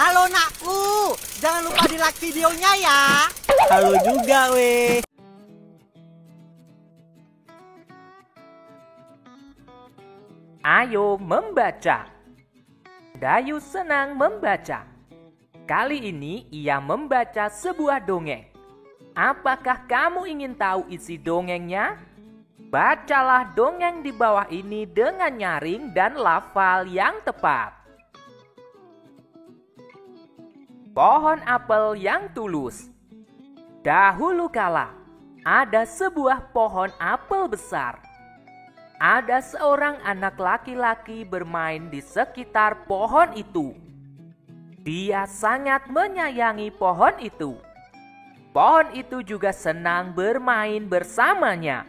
Halo nakku, jangan lupa di like videonya ya. Halo juga weh. Ayo membaca. Dayu senang membaca. Kali ini ia membaca sebuah dongeng. Apakah kamu ingin tahu isi dongengnya? Bacalah dongeng di bawah ini dengan nyaring dan lafal yang tepat. Pohon apel yang tulus. Dahulu kala, ada sebuah pohon apel besar. Ada seorang anak laki-laki bermain di sekitar pohon itu. Dia sangat menyayangi pohon itu. Pohon itu juga senang bermain bersamanya.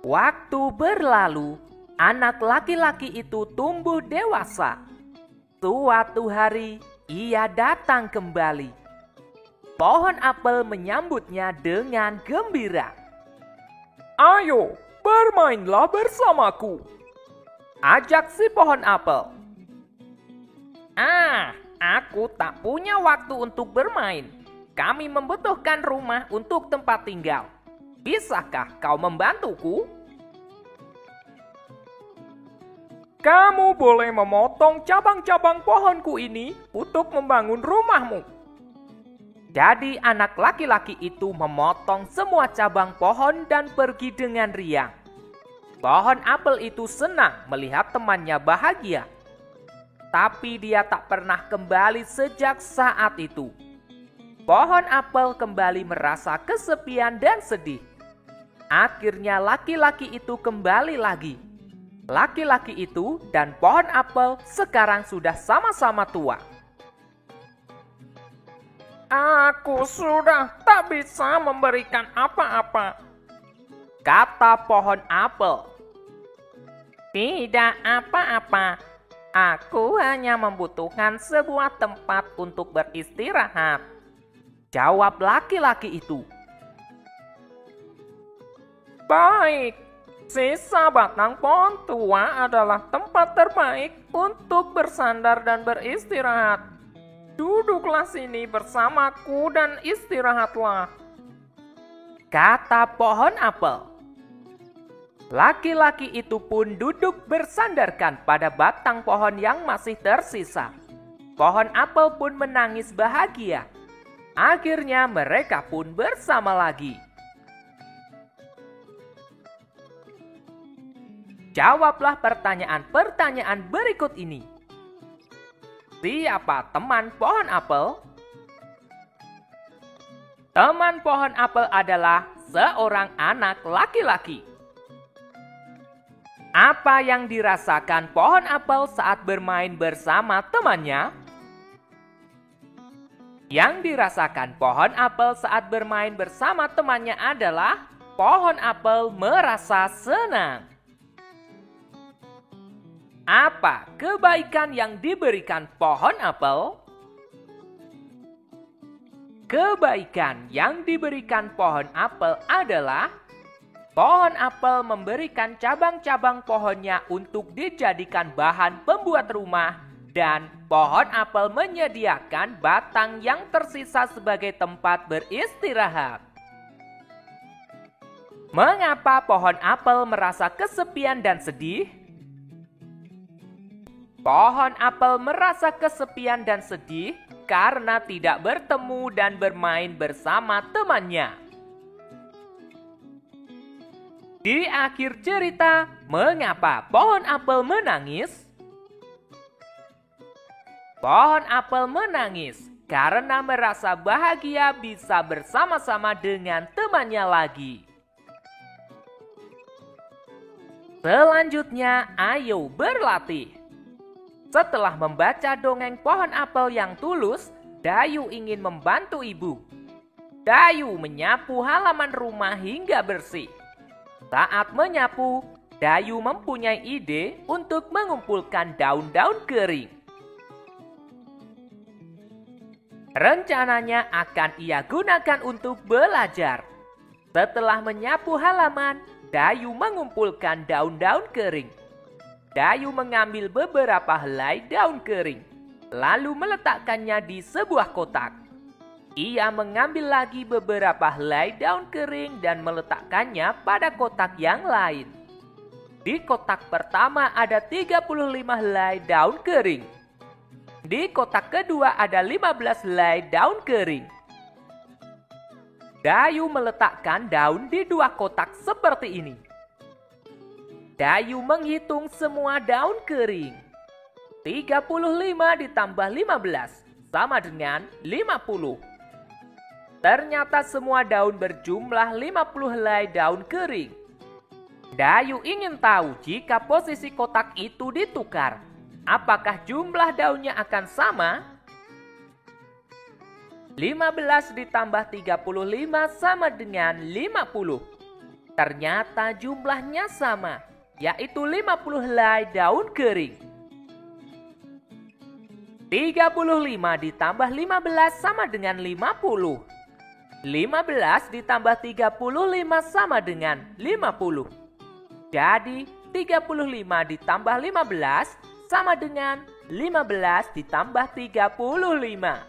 Waktu berlalu, anak laki-laki itu tumbuh dewasa. Suatu hari, ia datang kembali. Pohon apel menyambutnya dengan gembira. Ayo, bermainlah bersamaku, ajak si pohon apel. Aku tak punya waktu untuk bermain. Kami membutuhkan rumah untuk tempat tinggal. Bisakah kau membantuku? Kamu boleh memotong cabang-cabang pohonku ini untuk membangun rumahmu. Jadi anak laki-laki itu memotong semua cabang pohon dan pergi dengan riang. Pohon apel itu senang melihat temannya bahagia. Tapi dia tak pernah kembali sejak saat itu. Pohon apel kembali merasa kesepian dan sedih. Akhirnya laki-laki itu kembali lagi. Laki-laki itu dan pohon apel sekarang sudah sama-sama tua. Aku sudah tak bisa memberikan apa-apa, kata pohon apel. Tidak apa-apa, aku hanya membutuhkan sebuah tempat untuk beristirahat, jawab laki-laki itu. Baik, sisa batang pohon tua adalah tempat terbaik untuk bersandar dan beristirahat. Duduklah sini bersamaku dan istirahatlah, kata pohon apel. Laki-laki itu pun duduk bersandarkan pada batang pohon yang masih tersisa. Pohon apel pun menangis bahagia. Akhirnya mereka pun bersama lagi. Jawablah pertanyaan-pertanyaan berikut ini. Siapa teman pohon apel? Teman pohon apel adalah seorang anak laki-laki. Apa yang dirasakan pohon apel saat bermain bersama temannya? Yang dirasakan pohon apel saat bermain bersama temannya adalah pohon apel merasa senang. Apa kebaikan yang diberikan pohon apel? Kebaikan yang diberikan pohon apel adalah pohon apel memberikan cabang-cabang pohonnya untuk dijadikan bahan pembuat rumah dan pohon apel menyediakan batang yang tersisa sebagai tempat beristirahat. Mengapa pohon apel merasa kesepian dan sedih? Pohon apel merasa kesepian dan sedih karena tidak bertemu dan bermain bersama temannya. Di akhir cerita, mengapa pohon apel menangis? Pohon apel menangis karena merasa bahagia bisa bersama-sama dengan temannya lagi. Selanjutnya, ayo berlatih. Setelah membaca dongeng pohon apel yang tulus, Dayu ingin membantu ibu. Dayu menyapu halaman rumah hingga bersih. Saat menyapu, Dayu mempunyai ide untuk mengumpulkan daun-daun kering. Rencananya akan ia gunakan untuk belajar. Setelah menyapu halaman, Dayu mengumpulkan daun-daun kering. Dayu mengambil beberapa helai daun kering. lalu meletakkannya di sebuah kotak. Ia mengambil lagi beberapa helai daun kering dan meletakkannya pada kotak yang lain. Di kotak pertama ada 35 helai daun kering. Di kotak kedua ada 15 helai daun kering. Dayu meletakkan daun di dua kotak seperti ini. Dayu menghitung semua daun kering. 35 ditambah 15 sama dengan 50. Ternyata semua daun berjumlah 50 helai daun kering. Dayu ingin tahu jika posisi kotak itu ditukar, apakah jumlah daunnya akan sama? 15 ditambah 35 sama dengan 50. Ternyata jumlahnya sama, yaitu 50 helai daun kering. 35 ditambah 15 sama dengan 50. 15 ditambah 35 sama dengan 50. Jadi 35 ditambah 15 sama dengan 15 ditambah 35.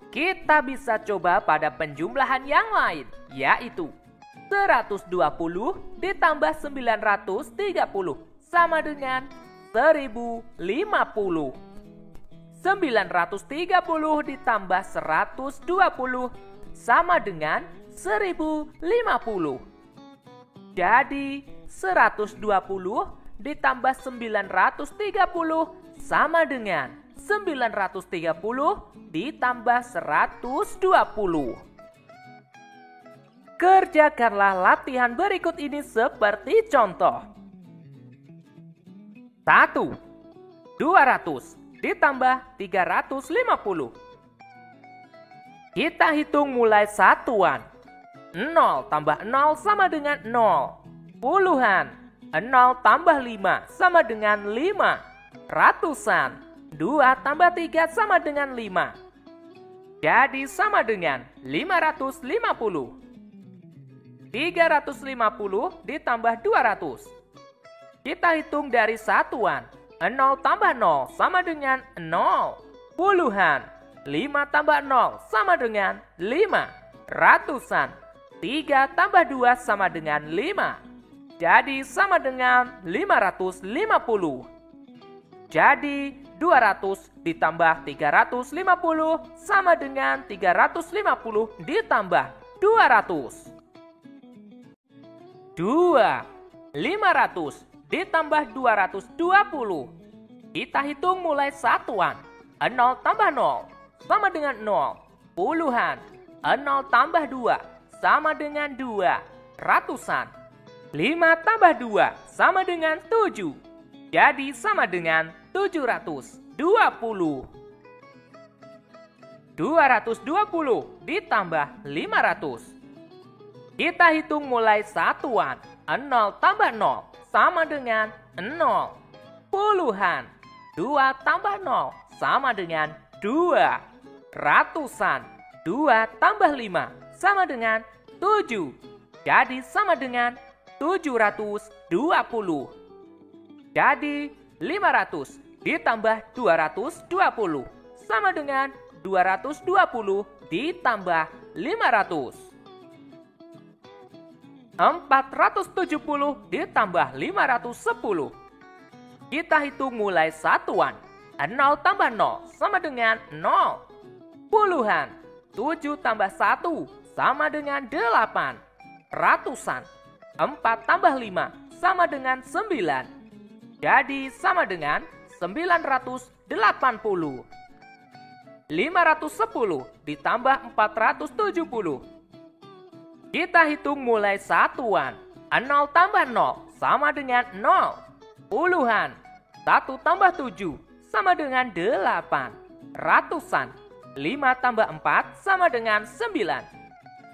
Kita bisa coba pada penjumlahan yang lain, yaitu 120 ditambah 930 sama dengan 1050. 930 ditambah 120 sama dengan 1050. Jadi 120 ditambah 930 sama dengan 930 ditambah 120. Kerjakanlah latihan berikut ini seperti contoh. 1. 200 ditambah 350. Kita hitung mulai satuan. 0 tambah 0 sama dengan 0. Puluhan. 0 tambah 5 sama dengan 5. Ratusan. 2 tambah 3 sama dengan 5. Jadi sama dengan 550. 350 ditambah 200. Kita hitung dari satuan. 0 tambah 0 sama dengan 0. Puluhan. 5 tambah 0 sama dengan 5. Ratusan. 3 tambah 2 sama dengan 5. Jadi sama dengan 550. Jadi 200 ditambah 350 sama dengan 350 ditambah 200. 2. 500 ditambah 220. Kita hitung mulai satuan. 0 tambah 0 sama dengan 0. Puluhan. 0 tambah 2 sama dengan 2. Ratusan. 5 tambah 2 sama dengan 7. Jadi sama dengan 720. 220 ditambah 500. Kita hitung mulai satuan. 0 tambah 0 sama dengan 0. Puluhan. 2 tambah 0 sama dengan 2. Ratusan. 2 tambah 5 sama dengan 7. Jadi sama dengan 720. Jadi 500 ditambah 220 sama dengan 220 ditambah 500. 470 ditambah 510. Kita hitung mulai satuan. 0 tambah 0 sama dengan 0. Puluhan. 7 tambah 1 sama dengan 8. Ratusan. 4 tambah 5 sama dengan 9. Jadi sama dengan 980. 510 ditambah 470. Kita hitung mulai satuan. 0 tambah 0 sama dengan 0. Puluhan. 1 tambah 7 sama dengan 8. Ratusan. 5 tambah 4 sama dengan 9.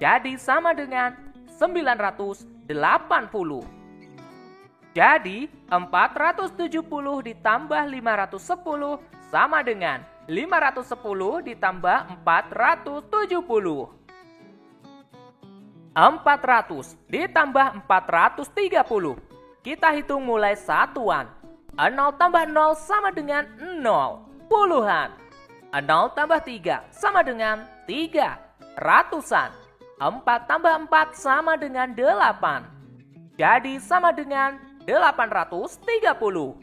Jadi sama dengan 980. Jadi 470 ditambah 510 sama dengan 510 ditambah 470. 400 ditambah 430. Kita hitung mulai satuan. 0 tambah 0 sama dengan 0. Puluhan. 0 tambah 3 sama dengan 3. Ratusan. 4 tambah 4 sama dengan 8. Jadi sama dengan 830.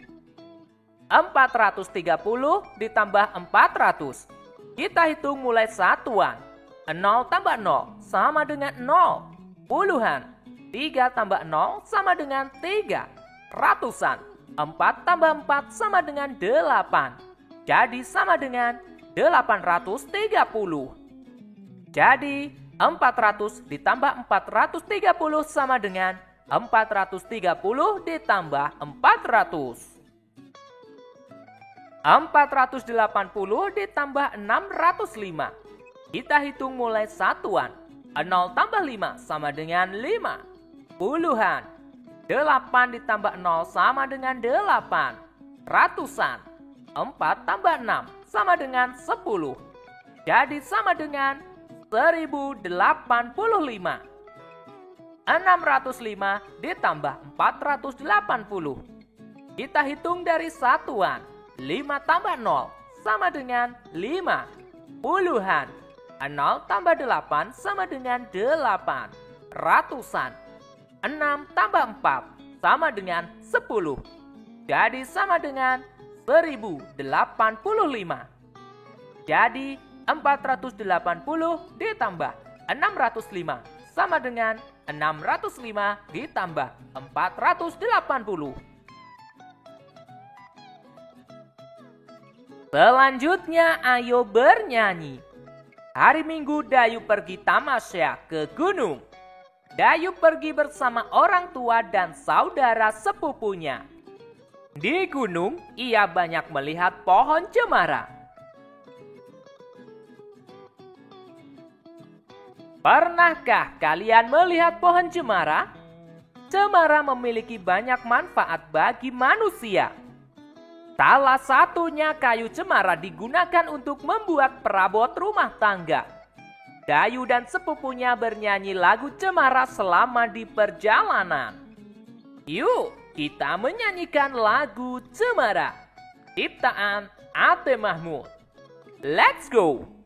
430 ditambah 400. Kita hitung mulai satuan. 0 tambah 0 sama dengan 0. Puluhan. 3 tambah 0 sama dengan 3. Ratusan. 4 tambah 4 sama dengan 8. Jadi sama dengan 830. Jadi 400 ditambah 430 sama dengan 430 ditambah 400. 480 ditambah 605. Kita hitung mulai satuan. 0 tambah 5 sama dengan 5. Puluhan. 8 ditambah 0 sama dengan 8. Ratusan. 4 tambah 6 sama dengan 10. Jadi sama dengan 1085. 605 ditambah 480. Kita hitung dari satuan. 5 tambah 0 sama dengan 5. Puluhan. 0 tambah 8 sama dengan 8. Ratusan. 6 tambah 4 sama dengan 10. Jadi sama dengan 1085. Jadi 480 ditambah 605 sama dengan 605 ditambah 480. Selanjutnya ayo bernyanyi. Hari Minggu Dayu pergi tamasya ke gunung. Dayu pergi bersama orang tua dan saudara sepupunya. Di gunung ia banyak melihat pohon cemara. Pernahkah kalian melihat pohon cemara? Cemara memiliki banyak manfaat bagi manusia. Salah satunya kayu cemara digunakan untuk membuat perabot rumah tangga. Dayu dan sepupunya bernyanyi lagu cemara selama di perjalanan. Yuk, kita menyanyikan lagu cemara ciptaan Ate Mahmud. Let's go!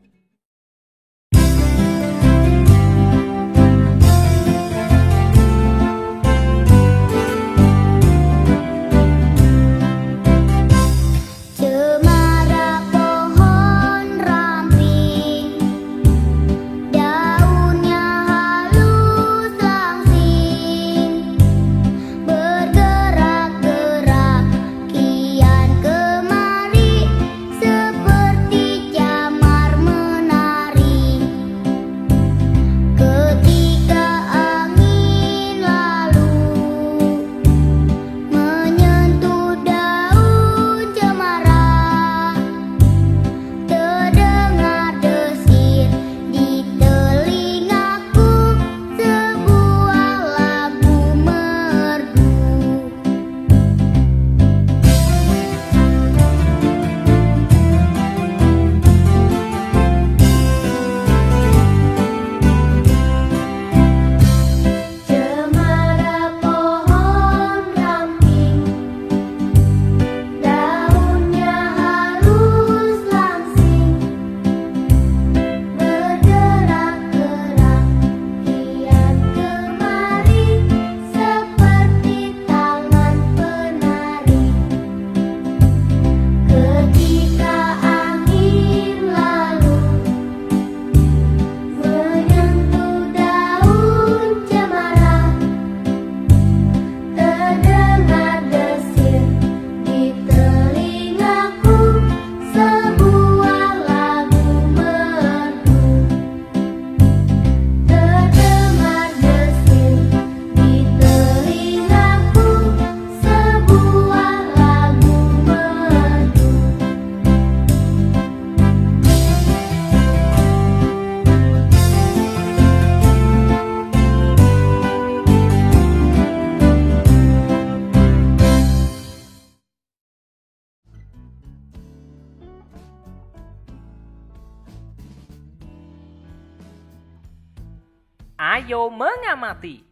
Ayo mengamati.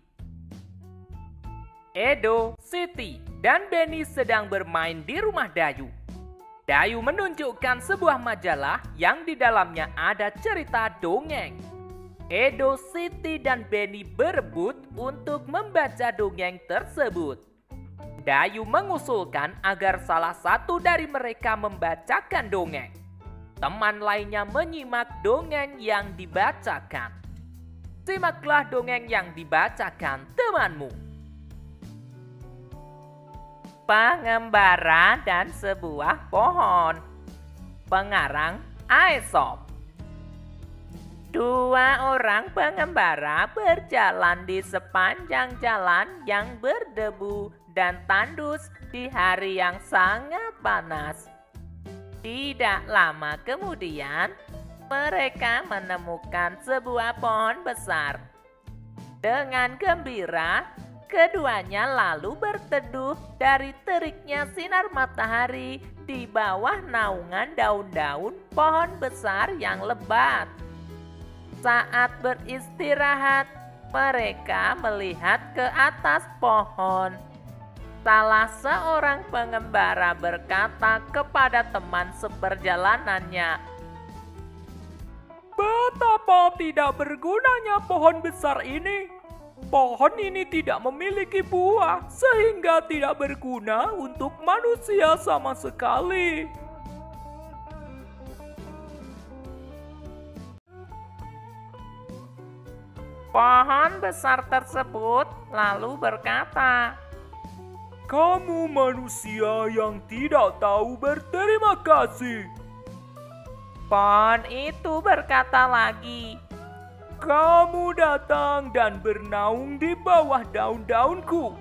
Edo City. dan Benny sedang bermain di rumah Dayu. Dayu menunjukkan sebuah majalah yang di dalamnya ada cerita dongeng. Edo, Siti, dan Benny berebut untuk membaca dongeng tersebut. Dayu mengusulkan agar salah satu dari mereka membacakan dongeng. Teman lainnya menyimak dongeng yang dibacakan. Simaklah dongeng yang dibacakan temanmu. Pengembara dan sebuah pohon. Pengarang Aesop. Dua orang pengembara berjalan di sepanjang jalan yang berdebu dan tandus di hari yang sangat panas. Tidak lama kemudian, mereka menemukan sebuah pohon besar. Dengan gembira, keduanya lalu berteduh dari teriknya sinar matahari di bawah naungan daun-daun pohon besar yang lebat. Saat beristirahat, mereka melihat ke atas pohon. Salah seorang pengembara berkata kepada teman seperjalanannya, "Betapa tidak bergunanya pohon besar ini. Pohon ini tidak memiliki buah, sehingga tidak berguna untuk manusia sama sekali." Pohon besar tersebut lalu berkata, "Kamu manusia yang tidak tahu berterima kasih." Pohon itu berkata lagi, "Kamu datang dan bernaung di bawah daun-daunku.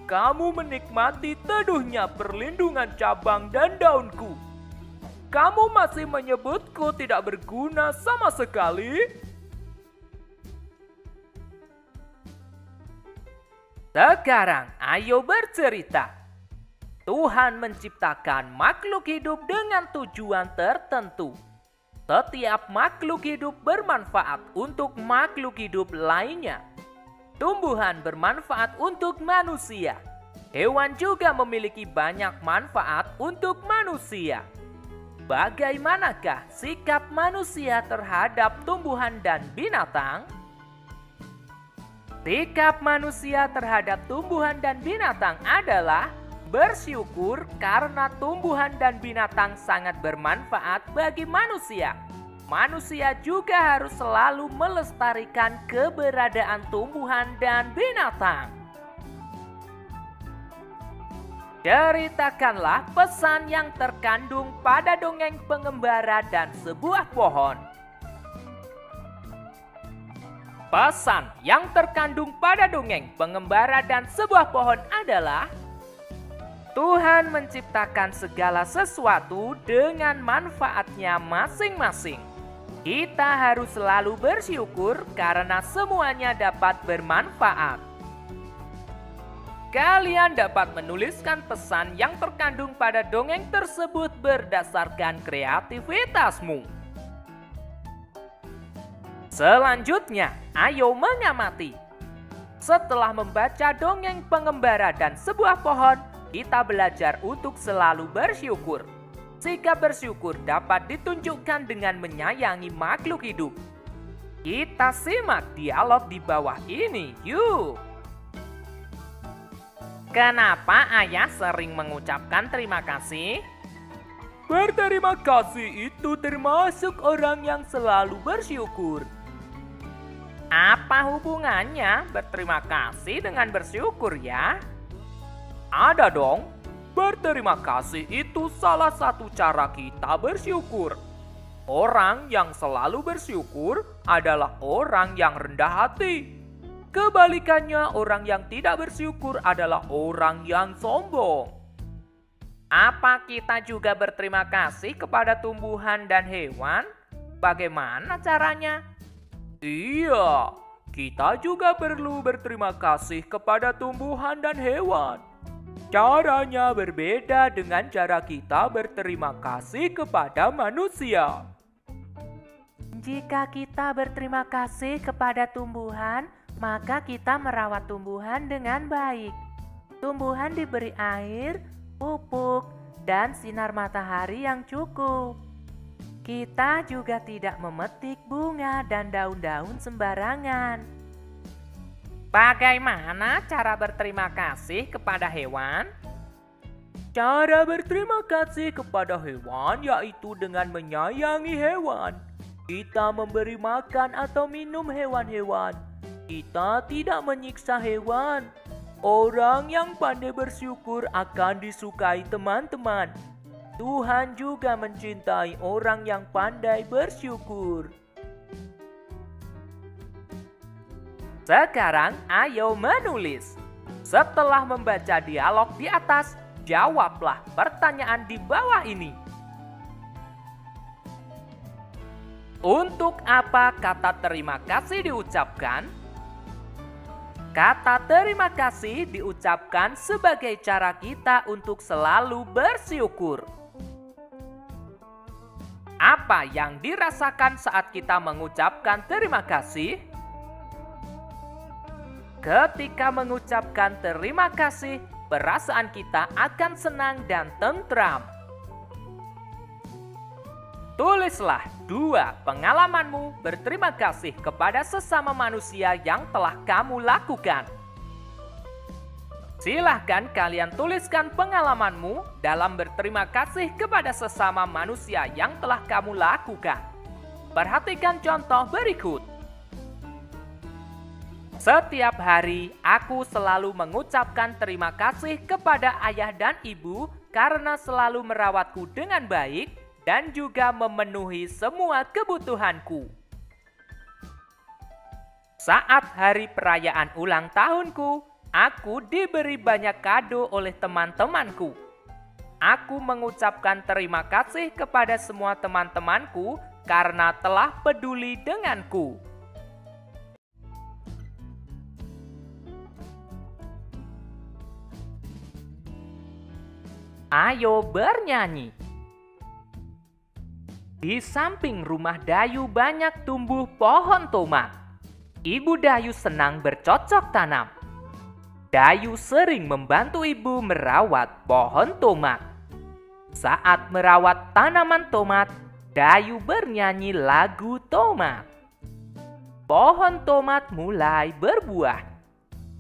Kamu menikmati teduhnya perlindungan cabang dan daunku. Kamu masih menyebutku tidak berguna sama sekali?" Sekarang ayo bercerita. Tuhan menciptakan makhluk hidup dengan tujuan tertentu. Setiap makhluk hidup bermanfaat untuk makhluk hidup lainnya. Tumbuhan bermanfaat untuk manusia. Hewan juga memiliki banyak manfaat untuk manusia. Bagaimanakah sikap manusia terhadap tumbuhan dan binatang? Sikap manusia terhadap tumbuhan dan binatang adalah bersyukur karena tumbuhan dan binatang sangat bermanfaat bagi manusia. Manusia juga harus selalu melestarikan keberadaan tumbuhan dan binatang. Ceritakanlah pesan yang terkandung pada dongeng pengembara dan sebuah pohon. Pesan yang terkandung pada dongeng pengembara dan sebuah pohon adalah Tuhan menciptakan segala sesuatu dengan manfaatnya masing-masing. Kita harus selalu bersyukur karena semuanya dapat bermanfaat. Kalian dapat menuliskan pesan yang terkandung pada dongeng tersebut berdasarkan kreativitasmu. Selanjutnya, ayo mengamati. Setelah membaca dongeng pengembara dan sebuah pohon, kita belajar untuk selalu bersyukur. Sikap bersyukur dapat ditunjukkan dengan menyayangi makhluk hidup. Kita simak dialog di bawah ini, yuk. Kenapa ayah sering mengucapkan terima kasih? Berterima kasih itu termasuk orang yang selalu bersyukur. Apa hubungannya berterima kasih dengan bersyukur ya? Ada dong. Berterima kasih itu salah satu cara kita bersyukur. Orang yang selalu bersyukur adalah orang yang rendah hati. Kebalikannya, orang yang tidak bersyukur adalah orang yang sombong. Apa kita juga berterima kasih kepada tumbuhan dan hewan? Bagaimana caranya? Iya, kita juga perlu berterima kasih kepada tumbuhan dan hewan. Caranya berbeda dengan cara kita berterima kasih kepada manusia. Jika kita berterima kasih kepada tumbuhan, maka kita merawat tumbuhan dengan baik. tumbuhan diberi air, pupuk, dan sinar matahari yang cukup. Kita juga tidak memetik bunga dan daun-daun sembarangan. Bagaimana cara berterima kasih kepada hewan? Cara berterima kasih kepada hewan yaitu dengan menyayangi hewan. Kita memberi makan atau minum hewan-hewan. Kita tidak menyiksa hewan. Orang yang pandai bersyukur akan disukai teman-teman. Tuhan juga mencintai orang yang pandai bersyukur. Sekarang ayo menulis. Setelah membaca dialog di atas, jawablah pertanyaan di bawah ini. Untuk apa kata terima kasih diucapkan? Kata terima kasih diucapkan sebagai cara kita untuk selalu bersyukur. Apa yang dirasakan saat kita mengucapkan terima kasih? Ketika mengucapkan terima kasih, perasaan kita akan senang dan tentram. Tulislah 2 pengalamanmu berterima kasih kepada sesama manusia yang telah kamu lakukan. Silahkan kalian tuliskan pengalamanmu dalam berterima kasih kepada sesama manusia yang telah kamu lakukan. Perhatikan contoh berikut. Setiap hari, aku selalu mengucapkan terima kasih kepada ayah dan ibu karena selalu merawatku dengan baik dan juga memenuhi semua kebutuhanku. Saat hari perayaan ulang tahunku, aku diberi banyak kado oleh teman-temanku. Aku mengucapkan terima kasih kepada semua teman-temanku karena telah peduli denganku. Ayo bernyanyi. Di samping rumah Dayu banyak tumbuh pohon tomat. Ibu Dayu senang bercocok tanam. Dayu sering membantu ibu merawat pohon tomat. Saat merawat tanaman tomat, Dayu bernyanyi lagu tomat. Pohon tomat mulai berbuah.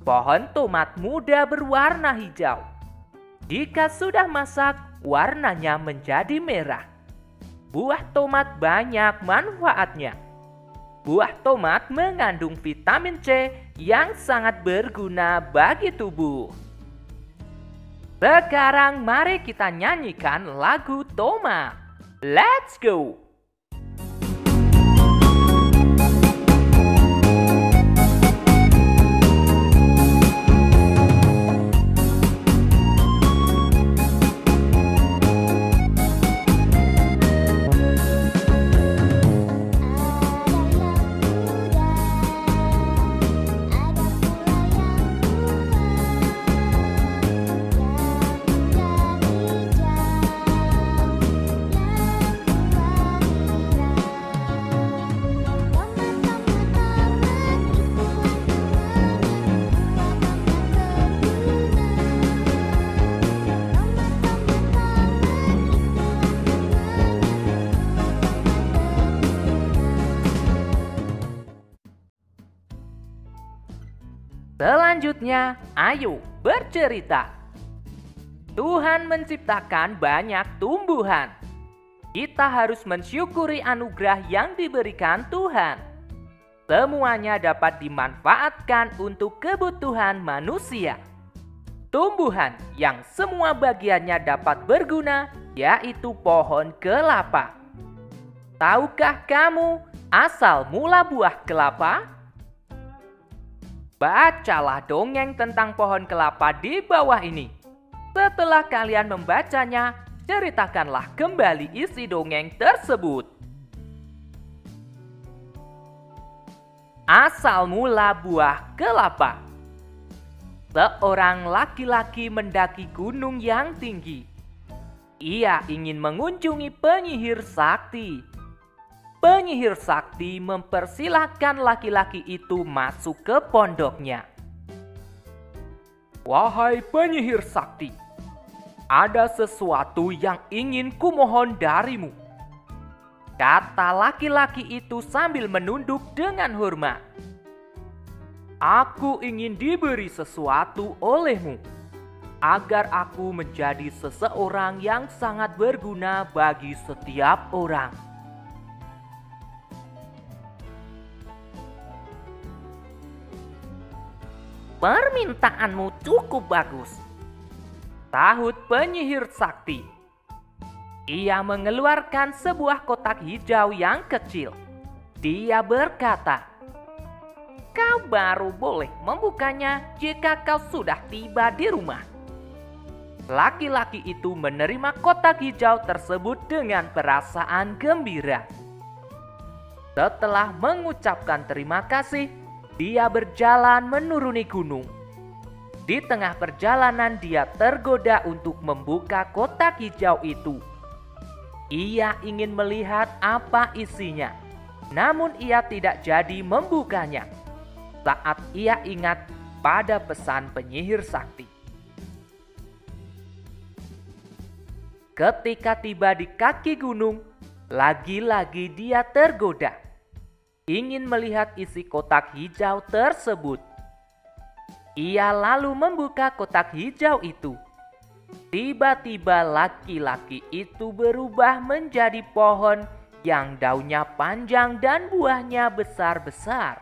Pohon tomat muda berwarna hijau. Jika sudah masak, warnanya menjadi merah. Buah tomat banyak manfaatnya. Buah tomat mengandung vitamin C yang sangat berguna bagi tubuh. Sekarang mari kita nyanyikan lagu tomat. Let's go! Selanjutnya, ayo bercerita. Tuhan menciptakan banyak tumbuhan. Kita harus mensyukuri anugerah yang diberikan Tuhan. Semuanya dapat dimanfaatkan untuk kebutuhan manusia. Tumbuhan yang semua bagiannya dapat berguna yaitu pohon kelapa. Tahukah kamu asal mula buah kelapa? Bacalah dongeng tentang pohon kelapa di bawah ini. Setelah kalian membacanya, ceritakanlah kembali isi dongeng tersebut. Asal mula buah kelapa. Seorang laki-laki mendaki gunung yang tinggi. Ia ingin mengunjungi penyihir sakti. Penyihir sakti mempersilahkan laki-laki itu masuk ke pondoknya. Wahai penyihir sakti, ada sesuatu yang ingin kumohon darimu, kata laki-laki itu sambil menunduk dengan hormat. Aku ingin diberi sesuatu olehmu, agar aku menjadi seseorang yang sangat berguna bagi setiap orang. Permintaanmu cukup bagus, sahut penyihir sakti. Ia mengeluarkan sebuah kotak hijau yang kecil. Dia berkata, "Kau baru boleh membukanya jika kau sudah tiba di rumah." Laki-laki itu menerima kotak hijau tersebut dengan perasaan gembira. Setelah mengucapkan terima kasih, dia berjalan menuruni gunung. Di tengah perjalanan dia tergoda untuk membuka kotak hijau itu. Ia ingin melihat apa isinya, namun ia tidak jadi membukanya. Saat ia ingat pada pesan penyihir sakti. Ketika tiba di kaki gunung, lagi-lagi dia tergoda, ingin melihat isi kotak hijau tersebut. Ia lalu membuka kotak hijau itu. Tiba-tiba laki-laki itu berubah menjadi pohon yang daunnya panjang dan buahnya besar-besar.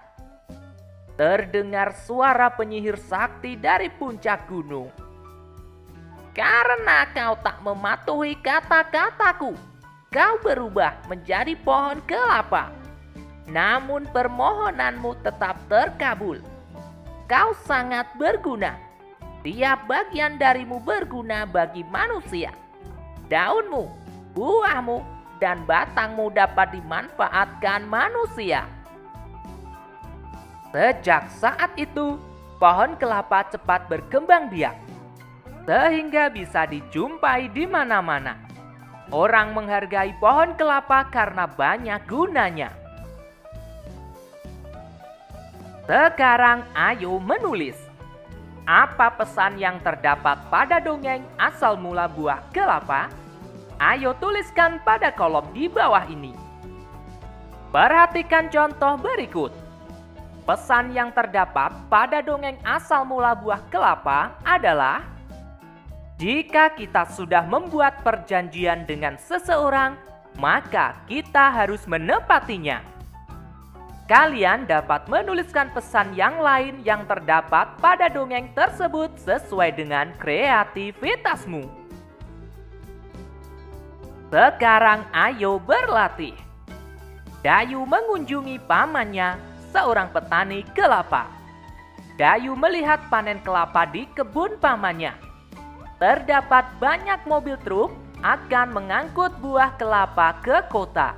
Terdengar suara penyihir sakti dari puncak gunung. "Karena kau tak mematuhi kata-kataku, kau berubah menjadi pohon kelapa. Namun permohonanmu tetap terkabul. Kau sangat berguna. Tiap bagian darimu berguna bagi manusia. Daunmu, buahmu, dan batangmu dapat dimanfaatkan manusia." Sejak saat itu, pohon kelapa cepat berkembang biak, sehingga bisa dijumpai di mana-mana. Orang menghargai pohon kelapa karena banyak gunanya. Sekarang ayo menulis. Apa pesan yang terdapat pada dongeng asal mula buah kelapa? Ayo tuliskan pada kolom di bawah ini. Perhatikan contoh berikut. Pesan yang terdapat pada dongeng asal mula buah kelapa adalah: jika kita sudah membuat perjanjian dengan seseorang, maka kita harus menepatinya. Kalian dapat menuliskan pesan yang lain yang terdapat pada dongeng tersebut sesuai dengan kreativitasmu. Sekarang ayo berlatih. Dayu mengunjungi pamannya, seorang petani kelapa. Dayu melihat panen kelapa di kebun pamannya. Terdapat banyak mobil truk akan mengangkut buah kelapa ke kota.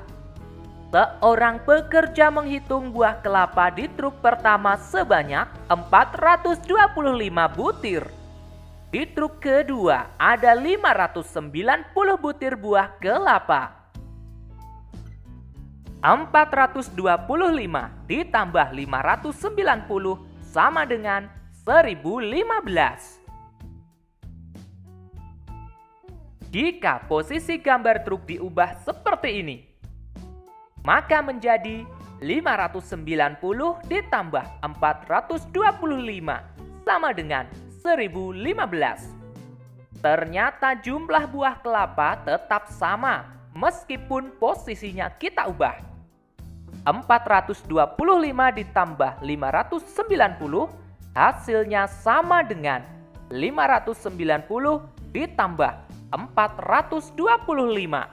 Seorang pekerja menghitung buah kelapa di truk pertama sebanyak 425 butir. Di truk kedua ada 590 butir buah kelapa. 425 ditambah 590 sama dengan 1015. Jika posisi gambar truk diubah seperti ini, maka menjadi 590 ditambah 425 sama dengan 1015. Ternyata jumlah buah kelapa tetap sama meskipun posisinya kita ubah. 425 ditambah 590 hasilnya sama dengan 590 ditambah 425.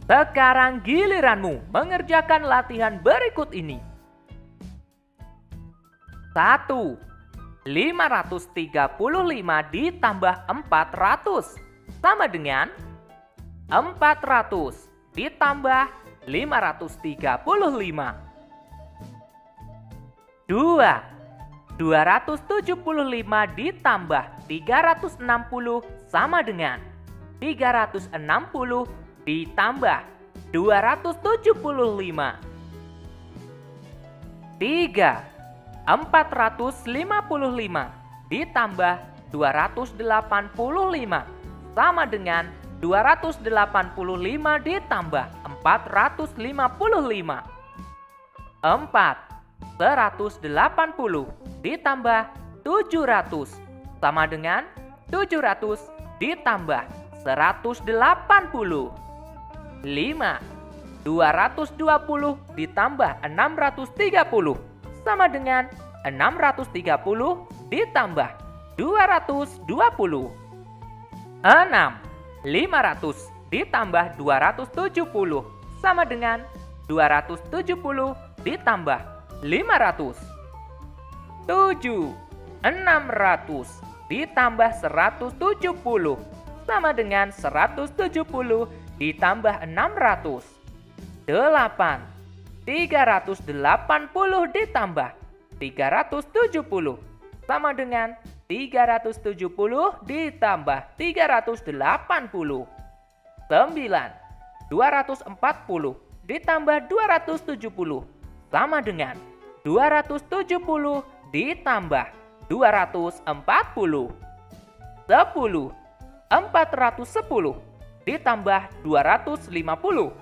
Sekarang giliranmu mengerjakan latihan berikut ini. 1. 535 ditambah 400 sama dengan 400 ditambah 535. 2. 275 ditambah 360 sama dengan 360 ditambah 275. 3. 455 ditambah 285 sama dengan 285 ditambah 455. 180 ditambah 700 sama dengan 700 ditambah 180. 220 ditambah 630 sama dengan 630 ditambah 220. 500 ditambah 270 sama dengan 270 ditambah 500. 600 ditambah 170 sama dengan 170 ditambah 600. 380 ditambah 370 sama dengan 370 ditambah 380. 240 ditambah 270 sama dengan 270 ditambah 240. 410 ditambah 250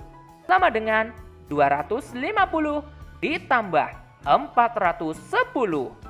sama dengan 250 ditambah 410.